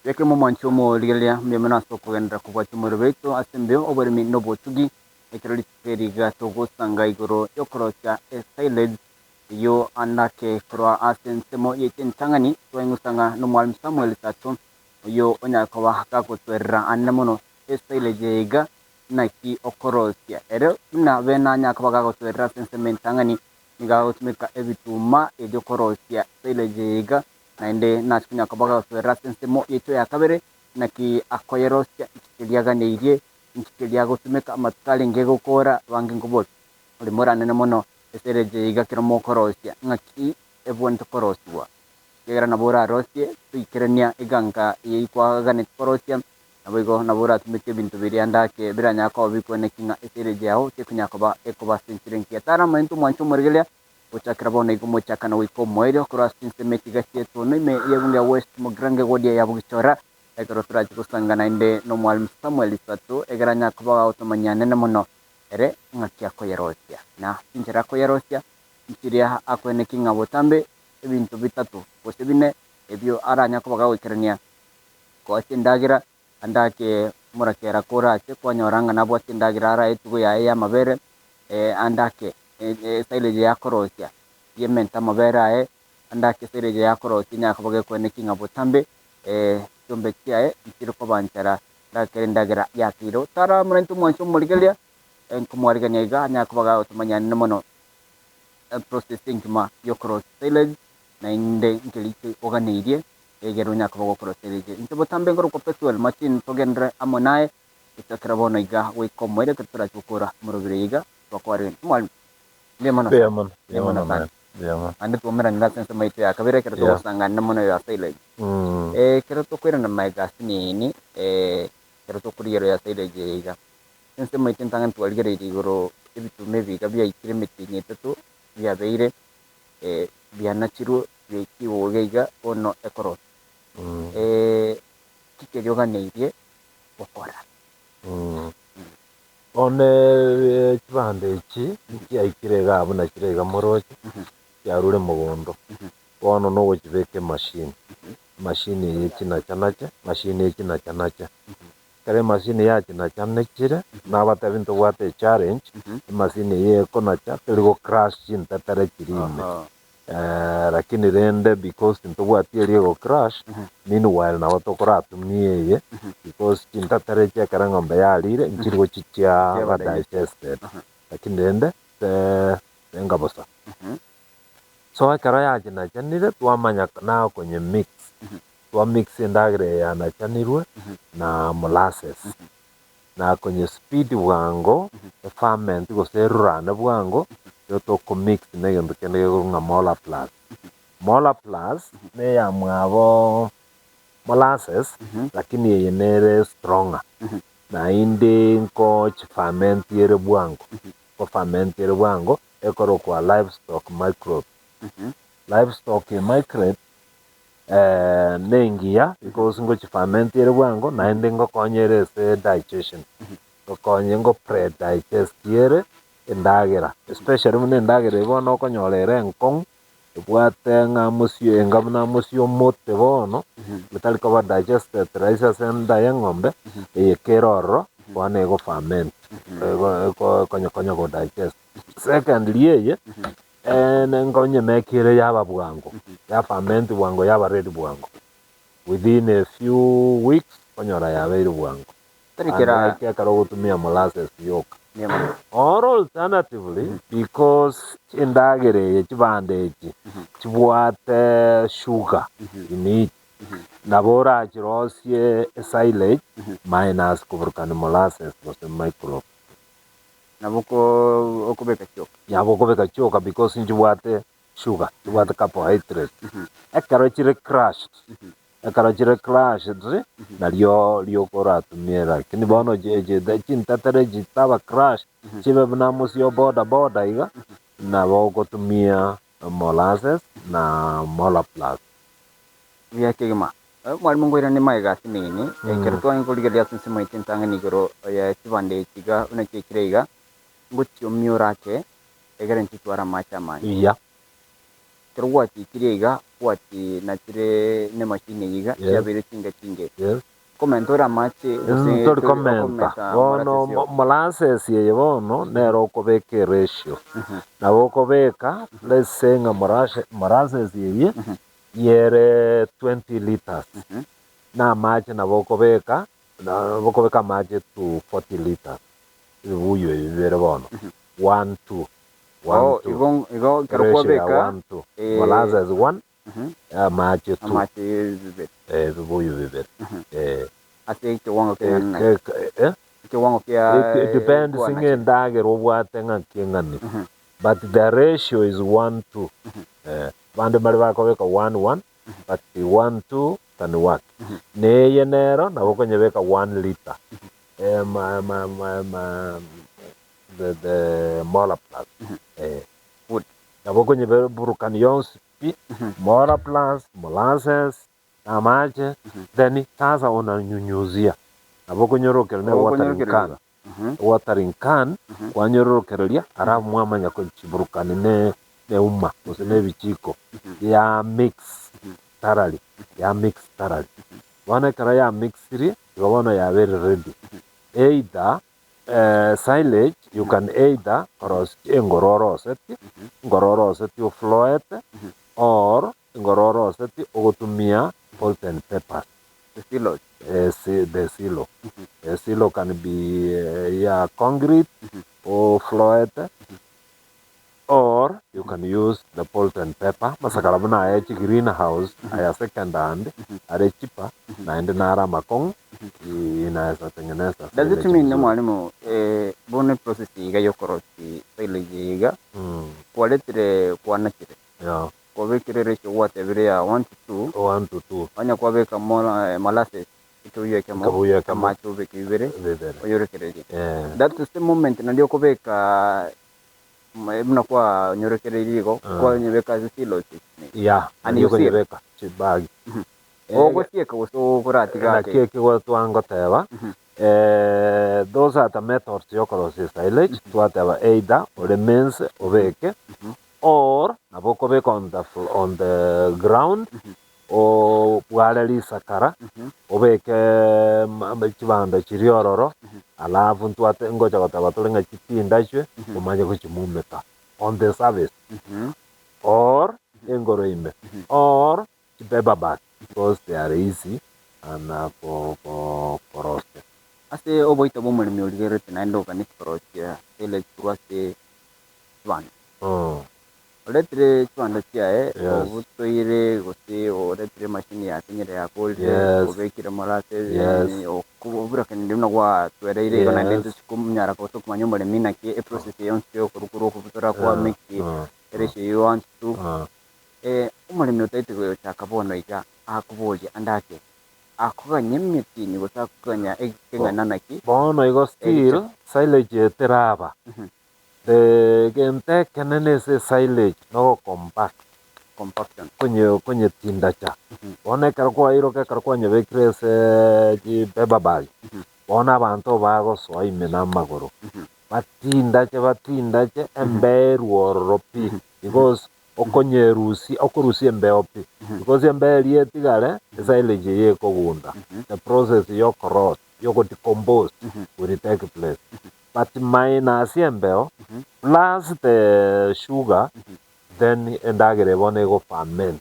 yake mu mancho mo ligelia myemana soko gendra kuba chumuro beto asembeo obermi nobo tugi ekiroli teriga togo sanga igoro yokorosya silage yo andake kroa asensemo yeten tangani twengusanga no mwalimu Samuel Sato yo onyakoba hakakotwerra annemono silage iga naki okorosya ero na bena nyakoba kakotwerra sensementangani nigagotumika ebituma ebyo korosya silage iga naende nachunya kabaga kwera sensemo yeto ya kabere naki akoyerosya ikiliaganeirie ikiliagotumika amatkali ngegokora bange ngobot oli morane mono esereje igakira mokorosya ngaki ebwonto koroswa yegera nabora rosye tuikerenia iganga yikwagane korosya nabigo nabora tumike bintu biriandake biranya ko bikoneka esereje yaho tekunyakaba ekoba sensirenki atara mantu mwancho morgelea uchakira bona igumo chakana wiko moero cross semeti gasieto no me yebunga west mugrange godia yabugichora ekoro turaje kusangana inde no mwalimu Samuel Sato egeranya kuba automanyane mono ere ngaki akoyerosya na injira akoyerosya ikiria akweneki ngabo tambe ebintu bitatu bose bine ebyo aranya kuba gawikerania ko tindagira andake murakera korache kwanyoranga nabo tindagira ara etugo ya mabere andake silage ya korosya yementa mabera andake silage ya korosya nyakaboge kweneki ngabo tambe tumbe kiae ikiriko banchara ndakerindagera yakiro tara murentu mwancho murigelia enkumwariganya iga nyakaboga otumanyane mono processing ma yokoro silage na inde ngelichi oganirie egero nyakabogo koro silage intobo tambe ngoro ko petrol machine togendre amonae itakrabono iga wikomwere ketura chukura murubire iga bakwari mwalimu Lemon. Ande tumera nga sense maite ya kabere kero to sanga namono ya silage. Kero to kwera na mai gasini ni kero to kuriero ya silage iga. Sense maite tangan to algere igoro ebitu mebi ga bya ikire meti nyeteto bya beire bya nachiru bya kiwo geiga ono ekoro. Kike yoga neidie okora. One kibande iki kiaikirega abuna kirega moroche yarure mugondo bono no gukibeke machine yikina chanacha machine yikina chanacha kare machine yakina chanekire nabata bintu gwate challenge machine ye konacha kirigo crash chinta tare kirime lakini rende because ntugwatie riego crash meanwhile na watokora atumie because chinta tare cha karangombe yarire nkirigo chicha ba digested lakini rende engabosa so akara ya jina chanire twamanya na kwenye mix twa mix ndagre ya na chanirwe na molasses na kwenye speed bwango ferment goserura na bwango yoto ko mix ne yondo kende nga mola plus ne ya mwabo molasses lakini yenere stronger na inde nko ferment yere bwango ko ferment yere bwango ekoro kwa livestock microbe livestock microbe nengia because ngo ferment yere bwango na inde ngo konyere se digestion konye ngo pre digest yere endagera especially mun endagera bono konyorere nkong bwate nga musio engamna musio mote bono metali ko digested rice senda yengombe ekeroro bone go ferment ko konyo go digest secondly ye ngonye mekire yaba bwango ya ferment bwango yaba ready bwango within a few weeks konyora yabe bwango tarikira kero gutumia molasses yoka or alternatively because indagere chibande echi chibwate sugar in it nabora chirosie silage minus kuburkana molasses was microbe nabuko okubeka choka yabo kubeka choka because chibwate sugar chibwate carbohydrate ekaro chire crushed akarajire clash na lio kora tumiera kini bono je da chinta tere jitaba crash chibe na musio boda iga na bogo tumia molasses na mola plus via kegma mwalimu ngoira ni mai gasi nini kerto an koliga dia tunsi mai tentanga ni goro ya tibande tiga una kekreiga ngutti miura ke egaren tituara macha mai iya ekero gwachikire iga nachire ne machine iga yabere chinge komentora amache tori komenta bono molasses yeye bono nero okobeka ratio nabo okobeka let's say nga molasses yeye yere 20 liters na amache nabo okobeka amache to 40 liters ibuyo ibere bono 1 2 igo kero kobeka molasses 1 amache 2 amache ibuyo ibere ate kiwango kia it depends singe ndagero obwate ng'aking'ani but the ratio is 1-2 bande bari bakobeka 1-1 but 1-2 tani what neye nero nabo konyebeka 1 liter the molar plus good nabo konyebeka burukan yonsi pi molar plus molasses amache then sasa unanyunyuzia nabo konyorokera ne watering can kwanyorokereria ara mwamanya ko chiburukani ne umma ose bichiko ya mix tarali wana kara ya mixiri yobona ya very ready either silage you can either ngororoseti ufloete or ngororoseti ogotumia salt and pepper. The silos. The silo. The silo can be concrete or flood, or you can use the salt and pepper. Masakarabuna ayachi greenhouse aya second hand, are cheaper, na ende nara makong inaweza tengeneza. Does it mean mwalimu bone process iga yokorosi silage iga kwa letre kwa nachire? Yeah. Kwa vekire ratio whatever ya 1 to 2 anya kwa veka molasses ito yuye kama macho veke vivere oyorekereje that is the moment na ndio kuveka mna kwa nyorekereje go kwa nyebeka silos ani yokonyebeka chibagi ogo sieka so kuratiga na keke go twango teba those are the methods yokorosi silage twateba either remains oveke or naboko beka on the ground o bwareli sakara obeke chibanda chiriororo alafu ntwate ngoja gotaba chitinda chwe umanye ko chimumeka on the service or engoroime or chibeba back because they are easy and for roasted ase oboita bomulimi oligerete naendo kanit proche ele twase one letre chwanda chia obutoire gosi o letre machine ya kinyere ya gold obekire molasses okubura kandi mna kwa twereire kana ndetse kumnyara ko to kumanyomba lemina ki e process yonse okurukuru kubutora kwa mix ereshe you want to umulimi utaite ko chakabono ika akuboje andake akuganye mitini gusakanya ekengana naki bono igo still silage teraba the gente kenenese silage no compaction kwenye tindacha one karko iro ke karko nyebekrese ji beba bag bona abantu bago soime na magoro batindache emberu oropi because okurusi embeopi because emberi etigare silage ye kogunda the process yo corrode yo decompose will take place but minus embeo plus the sugar then endagere bone go ferment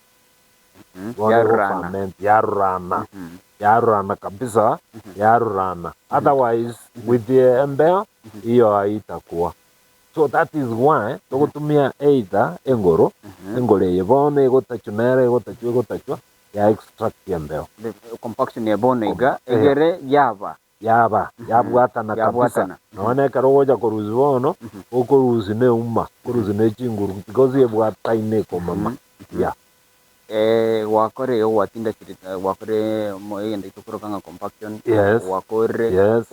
yarana kabisa yarana otherwise with the embeo hiyo haitakuwa so that is why togotumia either engoro yebone egotachwa ya extract embeo the compaction ya bone iga egere yabwatana kabisa naone karoja koruzi bono okoruzi ne umma koruzi ne chinguru because yebwataine ko mama wakore watinda chirita wakore moyende tukurokanga compaction wakore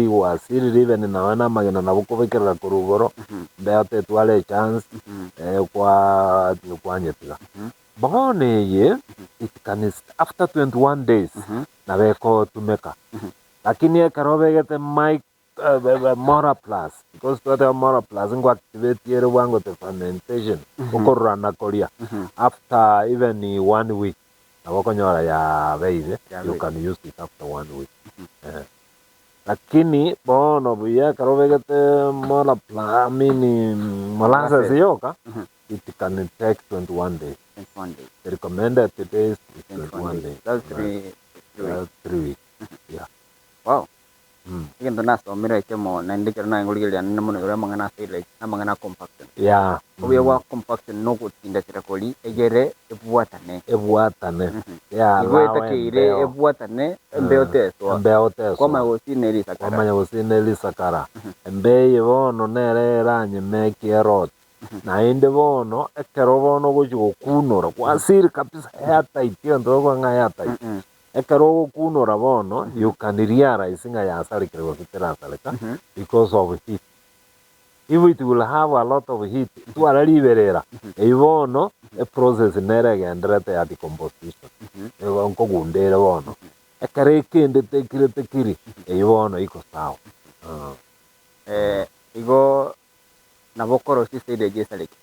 wasiriri bene nawana magena nabukobekera koruboro mbeate twale chance kwa nyetiga bone ye it can after 21 days nabeko tumeka lakini ekarobegete Mora plus because to Mora plus ngo activate yere wango the fermentation okorora na koria after even 1 week abokonyora ya baby you can use it after 1 week lakini bono buya karobegete Mora plus mini molasses yoka it can take 21 days. 21 days. The recommended days is 21 days. That's 3 weeks. Yeah. Wow. Again, the last one, I came on and later I will get an among silage, among a compaction. Yeah. We work compaction, no good in the Tiracoli, a gere, a waterne. A waterne. Yeah. You wait a key, a waterne, and beotes, or beotes. Come I was in Elisa. Come I was in Elisakara. And bay on nere run make a road. Na inde bono ekerobono gojo kunora kwasir kabisa hata itio ndogo ngayata ekero kunora bono you can realize nga ya sari kero kitera saleka because of heat. If it will have a lot of heat tu ala liberera e bono a process nere gendrete ya decomposition e onko gundere bono ekere kende tekiri e bono iko sawa igo nabokoro sisede jesaleke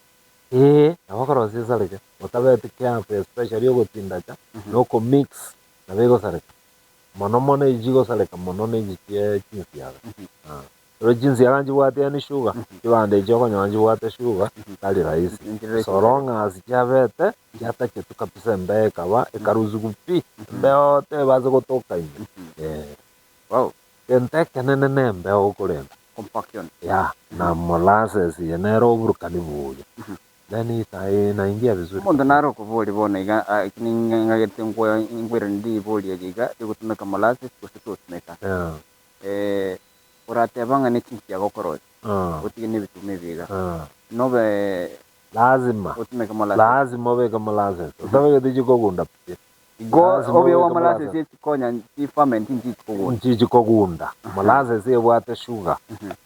nabokoro sisaleke otabete camp especially ogotinda cha noko mix nabego saleke mono ijigo saleka mono ne jitie jinsi yaga ro jinsi yaga njiwate ni sugar kibande joko nyanji wate sugar kali rahisi soronga asijabete yata chetu kabisa mbe kaba ekaruzu kupi mbeote bazo gotoka ine wow kente kenene mbe okorenda compaction na molasses yenero burukani buyo then ita naingia vizuri mondo naro kuvoli bona iga kininga ngagete ngwera ndi voli yagiga igutumeka molasses kusitumeka urate banga ne chinki ya gokoro utigine bitume biga nobe lazima utumeka molasses lazima bega molasses utabe dijiko gunda go obye wa molasses yikonya ti ferment nti kogunda molasses yebwate sugar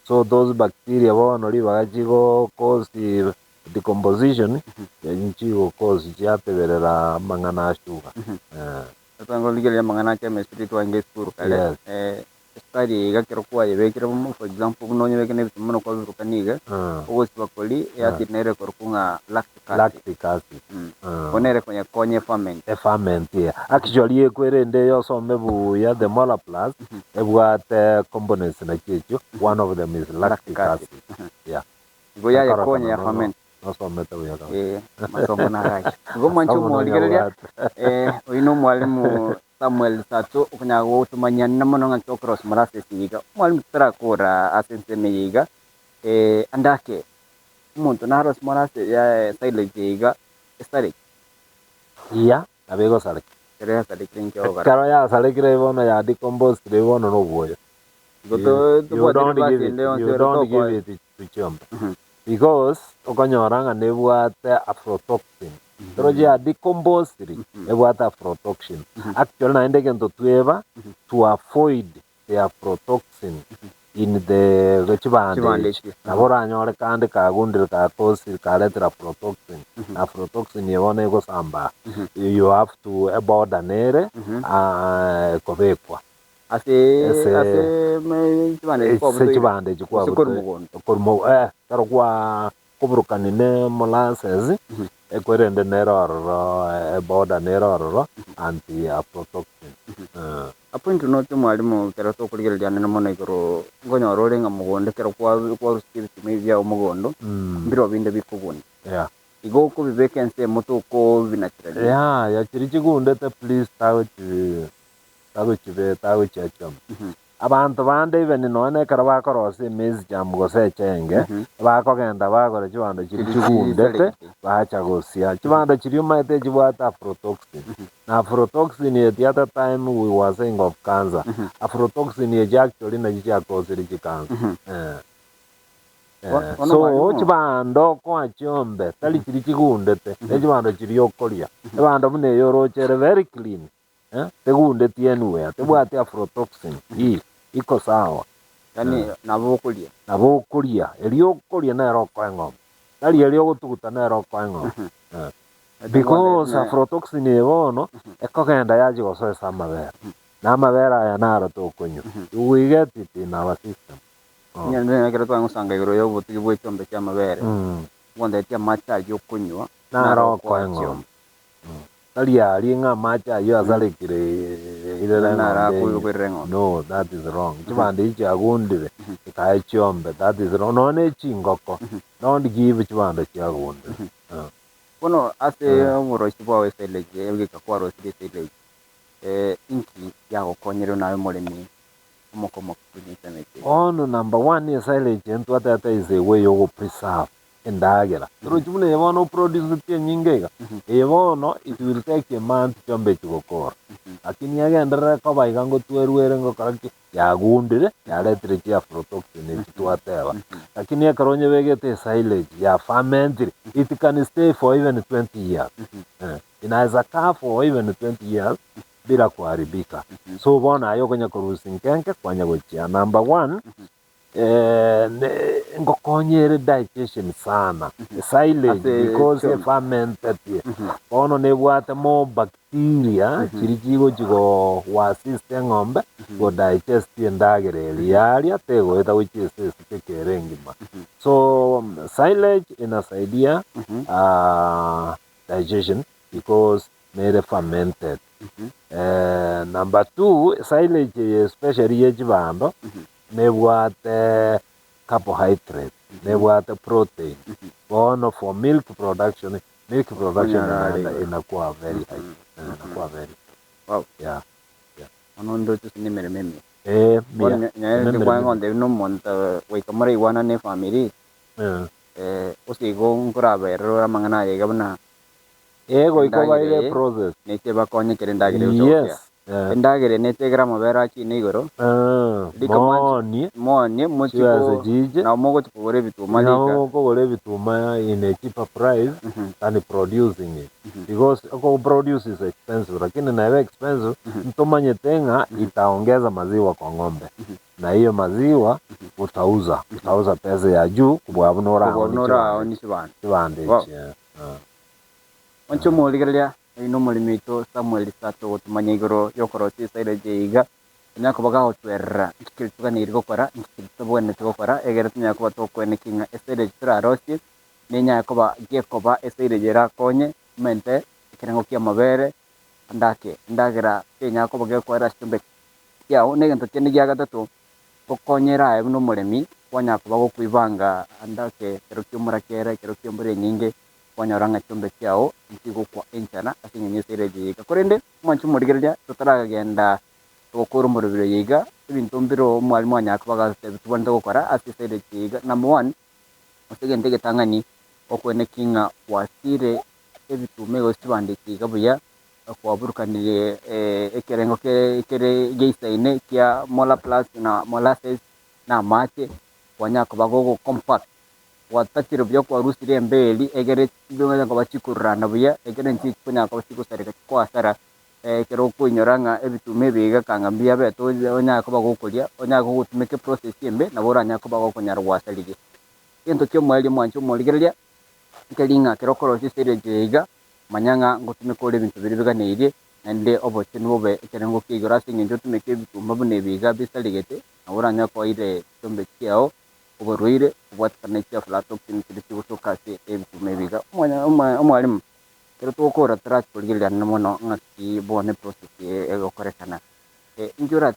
so those bacteria bono libagajigo cause decomposition yanchigo cause jateberera mangana sugar tango ligele mangana cha mesri to ange skuru kale study gakero kwa yebekira for example kuno nyebekene bitumono kwa rukaniga ogosi bakoli ya tinere korkunga lactic acid onere konye ferment actually ekwerende yo sombe ya the molar plus ebwate components na checho one of them is lactic acid goya ya konye ya ferment no someta buya masomo na rai go manchu mo ligele oino mwalimu Samuel Sato ukanyago tumanya namono nga cross molasses yiga mwalimu trakora asenseme yiga andake umuntu naros molasses ya silage yiga stari abego sale kere sale krinke over karo ya sale kire bono ya decompose kire bono no boyo goto you don't give it to chombe because okonyoranga nebwate aflatoxin Roja decomposed ebwate aflatoxin actually naende kento tueva to avoid the aflatoxin in the chibande nabora nyore kandi kagundire ka tosi kaletera aflatoxin yebone go samba you have to about anere kobekwa chibande chikwa kormo karo kwa kuburukanine molasses ekwerende neroro eboda neroro anti aflatoxin apoint note mwalimu kero to kuligelya nene mona ikoro ngonyoro nga mugonde kero kwa spirit media umugondo mbiro binde bikubuni igo ko vacancy moto ko binachira ya chirichi gundete please tawe chacham abantu bande even none karaba korose mezi jamgo secenge bakogenda bagore chibando chirichi gundete bacha gosia chibando chiriuma ete chibwata aflatoxin na aflatoxin at the other time we were saying of cancer aflatoxin is actually na chicha cause cancer so chibando kwa chombe tali chirichi gundete chibando chiriokoria chibando mune yoro chere very clean tegunde tienwe tebwate aflatoxin iko sawa yani nabokulia eliokulia na roko engom tali eliogutuguta na roko engom because aflatoxin ebono ekogenda yaji gosoesa amabere na amabere aya naro tokonyo we get it in our system nyandwe kero twangusanga igoro yo butugi bwe chombe cha mabere wonde tia macha yo kunywa naro kwengo talia linga macha yo azalikire ile nara ngombe kuirengo no that is wrong chibande cha gundire kai chombe that is wrong no ne chingoko don't give chibande cha gundire kono ase moro chibwa we seleje ebika kwaro seleje inki ya okonyero nawe molemi omoko kunyitsanete ono number 1 is silage and what that is a way of preserve endagera tro chibune yebono produce tie nyingega yebono it will take a month chombe chigokora lakini yagendera ko baigango twerwere ngo karaki yagundire yaletire chia aflatoxin chitwateba lakini yakaronye begete silage ya fermented it can stay for even 20 years inaweza kaa for even 20 years bila kuharibika so bona ayo kwenye kurusi nkenke kwanya gochia number 1 ngokonyere digestion sana silage because fermented bono nebwate more bacteria chirichigo chigo wa system ngombe go digest endagere yaria tego eta which is kekerengima so silage inasaidia digestion because made fermented number 2 silage especially yechibando nebwate carbohydrate nebwate protein bono for milk production inakuwa very high inakuwa very wow yeah anondo tusini meme mia nyaye kwa ngonde no monta we kamara iwana ne family osigo ngurabe ro mangana yega bana ego iko ile process nete bakonye kerendagire yes endagire nete grama bera chi nigoro moni muchiko na mogo tukore bituma lika na mogo gore bituma in a cheaper price than producing it because produce is expensive lakini na expensive mtomanye tenga itaongeza maziwa kwa ng'ombe na hiyo maziwa utauza pesa ya juu kubwabunora ni sibande oncho moligeria ino molimito Samuel Sato tumanye igoro yokoro tisaire jeiga nyakobaga hotwerra ikirituga nirgo kora ikirituga gukora egera tunyakoba tokwene kinga esere turarosi ninyakoba gekoba esere jera konye mente ikirango kia mabere ndagera nyakoba gekora stumbe yao negento kene gya gatatu gukonyera no mulemi wanyakoba gokwibanga andake kerokyo murakera kerokyo mbure nyinge wanyoranga chombe cyao ntigo kwa enchana asinye esere jeiga korende mwanchu murigeria tutaragenda okoro murubiro yiga ibintu mbiro mwalimu wanyakabaga tubanda gukora asisere kiga number 1 osegende getangani okwene kinga wasire ebitume gosibande kiga buya kwaburukanire ekerengo kere geisaine kia mola plus na molasses na mate wanyakabaga go compact watakiro byo kwa rusire mbeli egere byo ngo bachikurana buya egere nti kunya kwa chikusarika kwa sara kero kunyoranga ebitume biga kangambia beto onya ko bagukulia onya ko gutumeke process yembe na bora nya ko bagukunyara wasalige into kyo mwali mwancho moligeria kelinga kero koro sisere jeiga manyanga ngutumeke ole bintu biri biga neire ande obochenu bobe kerengo kigora singe njo tumeke bitumba bune biga bisaligete na bora nya ko ire tumbe kyao oboruire obwatkane kya flatoxin kiti usokase ebitume biga mwalimu kero tukora tras polgilya namono ngati bone process ego korekana injura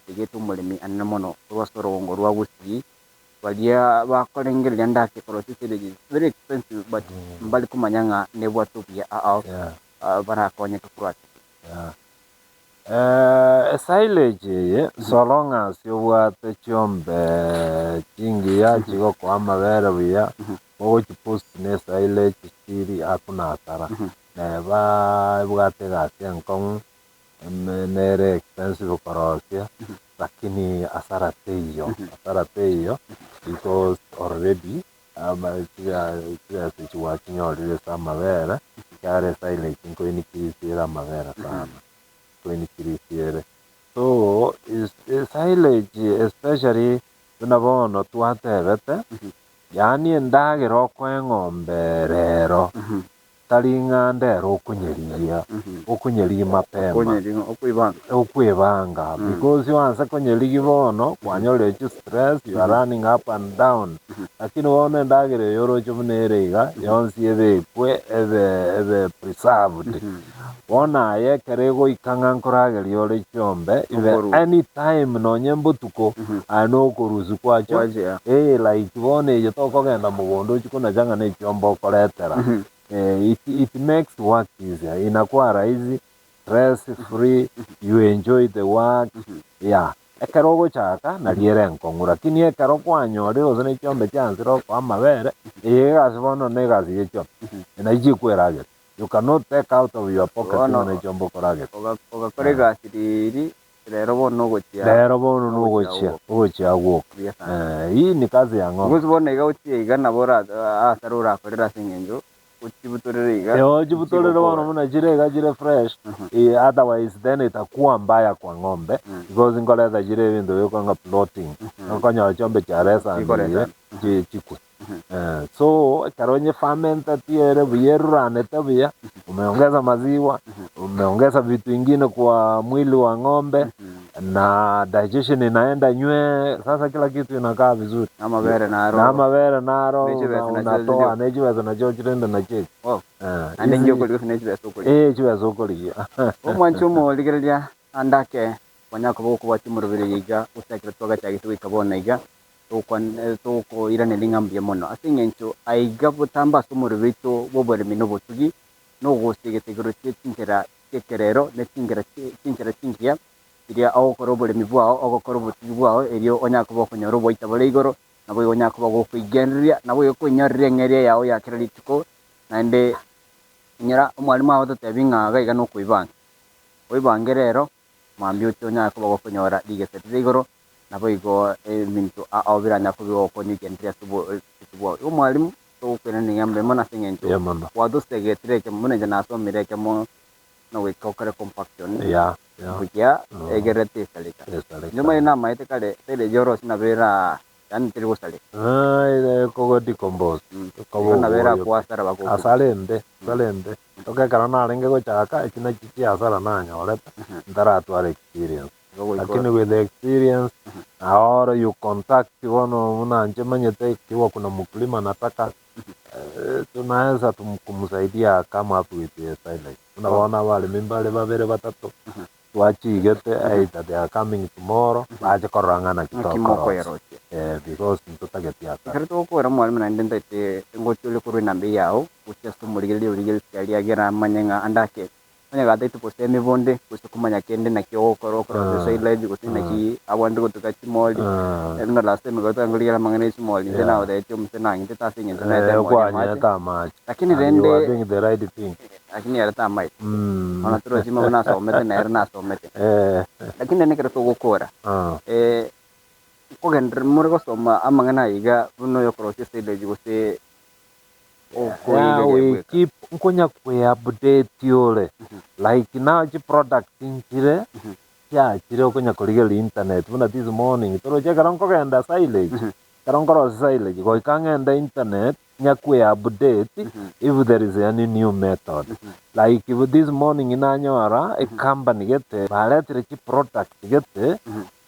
sige tumulimi annamono wasoro ngorwa gusi walia bakolengilya ndake process is very expensive but mbali kumanyanga nebwa tupia bara konye kurat silage so long as you want chombe chingi ya chigo kwa mabere buya ochi post ne silage chiri akuna atara neba bwate gasia nkong nere expensive korosia lakini asara teyo because already chia situation yori sa mabere kare silage nko ni kisira mabere sana so is silage especially tunabono tuatebete yani endagero kwa ng'ombe rero taringa ndero okunyerigia mapema okwibanga because wanza kunyerigia bono kwanyore chi stress you are running up and down lakini wone ndagire yoro chubuneriga yonsi ebekwe ebe preserved wona yekerego ikanga nkorageria ore chombe ibe anytime nonye mbutuko ano kuruzu kwacho like wone yo tokogenda mugondo chikuna janga ne chombo koretera it makes work easier inakuwa rahisi stress free you enjoy the work ekero gochaka na riere nkong'u lakini ekero kwanyore ozone chombe chansiro kwa mabere egasi bono ne gasi yecho na ijikweraga you cannot take out of your pocket na chombo korage ogakore gasi riri rero bono gochia gwo hii ni kazi ya ng'ombe ngozi bono igautie igana bora asarura korera singenjo Jibutorere bono muna jire fresh otherwise then itakuwa mbaya kwa ng'ombe because ngoleza jire bintu byo plotting nkonya chombe cha resa chikwe so karonye ferment tiere buyerurane tabia umeongeza maziwa umeongeza vitu vingine kwa mwili wa ng'ombe na digestion inaenda nywe sasa kila kitu inakaa vizuri na mabere naro unatoa nejiweza na jojirenda na cheki ande njoko liko nejiweza sokoli jiweza sokoli omwanchumo ligerelia andake kwanyako boko bachimurubire yiga usekere twaga cyagito ikabona iga toko irane lingambye mono asingencho aiga butamba sumurubito boboremi no botugi no gosegetegero cy'inkera kekerero ne cy'inkera iria aho korobole mibwao aho korobotugi bwao erio onyako bokonyoro boita bole igoro nabo onyako bagokwigenderia nabo yokonyorire ng'eria yao yakira lituko nande nyara umwalimu aho tutebingaga iga no kuibanga oibange rero mambyo onyako bagokonyora ligesetire igoro nabo igo mintu awiranya kubyokonyigenderia tubo umwalimu tokwena ningambe mona singenjo wadusegetire ke munenje nasomire ke mo no wikokare compaction kuja egerete salika nyuma ina maite kale tele joro sinabera yani tele gosale ile kogo decompose kogo nabera kwasara bako salende toke karana arenge gochaka ikina chichi asara nanya oleta ndaratu ale experience lakini with the experience ahora you contact wono unanje manyete kiwa kuna mkulima nataka tunaweza kumsaidia kama hapo with silence tunaona wale mimbale babere batatu twachigete either they are coming tomorrow baje korangana kitoko because tutagetia kerto ko ra mwalimu na ndente ngochule kuru nambe yao uchestu muligeli uligeli agera manyenga andake anya gata poste me bonde kusukumanya kende na kyo koro sai live kutina ki awandu kutuka chimoli eno last time gata ngaliya mangane chimoli tena ode chum tena ngite tasinge tena ma lakini rende doing the right thing lakini era tamai ona tro chima na somete na era na somete lakini ne kerto gukora ko gendr murgo soma amangana iga buno yokoro sai live guse we keep nkonya kwe update yole like now the product inchire chire okonya korigera internet buna this morning toro je karonko genda silage karonko silage go ikangenda internet nyakwe update if there is any new method like if this morning inanyora a company gete baletre chi product gete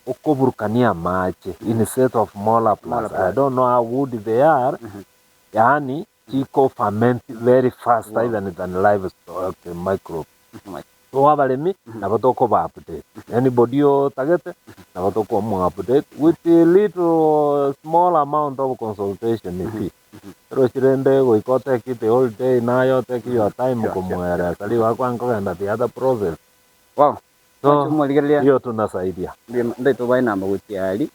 okoburukania mache in a set of smaller plants I don't know how good they are yani Chico ferment very fast even than livestock microbe. So abalemi nabatoko ba update. Anybody o target nabatoko mo update with a little small amount of consultation maybe. Pero chirende go ikote kit all day nayo take your time kumwera. Sali wako anko and the other process. Wow. So hiyo tunasaidia. Ndio tubai namba utiali.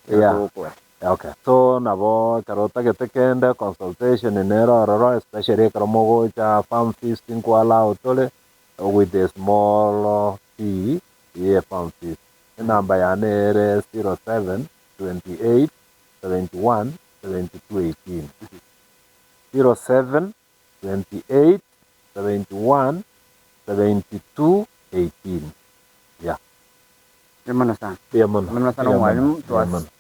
Okay. So nabo karota getekende consultation nero especially karomogo cha farm feasting kwa lao tole with a small fee farm feast. Namba ya nere 07 28 71 72 18. 07 28 71 72 18. Yeah. Remano sana. Biamono. Remano sana mwalimu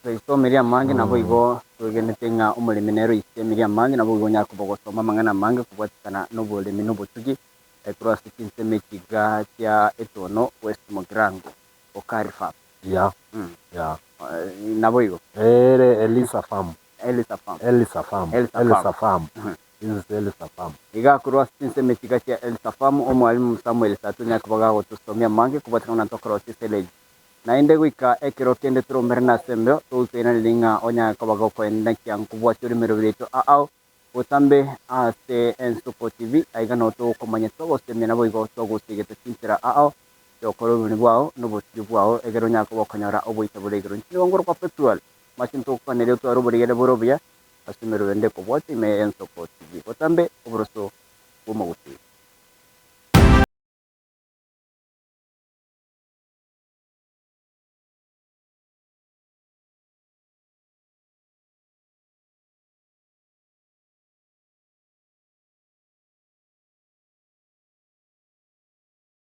twasomeria amange nabo igo tugenete ng'a omulimi nero isemeri amange nabo igo nyakoba gosoma amang'ana amange kubwatikana n'oboremi n'obotugi ekero ase chinsemo echiga chia etono West Mugirango Okari Farm. Yeah. Nabo igo Elisa Farm. Elisa Farm. Elisa Farm. This is Elisa Farm. Iga kuru ase chinsemo echiga chia Elisa Farm omwalimu Samuel Satu nyakoba gagotosomia amange kubwatikana na tokoro siseleji naende gwika ekero kende turombere nasembeo tuusainaniri ng'a onyakoba gokoenda kiankubwatia orimero birecho ao otambe ase Ensupo TV aiga no tukomanya togosemia nabo igo togosigete chinsera ao gyokora obogeni bwao n'obotugi bwao egero onyakoba okonyora oboita bore igoro nchigongoro kwa petrol machine tugokanera otwara oborigere bore obuya ase emerero ende kobwatia ime Ensupo TV otambe oboroso bw'omoguti.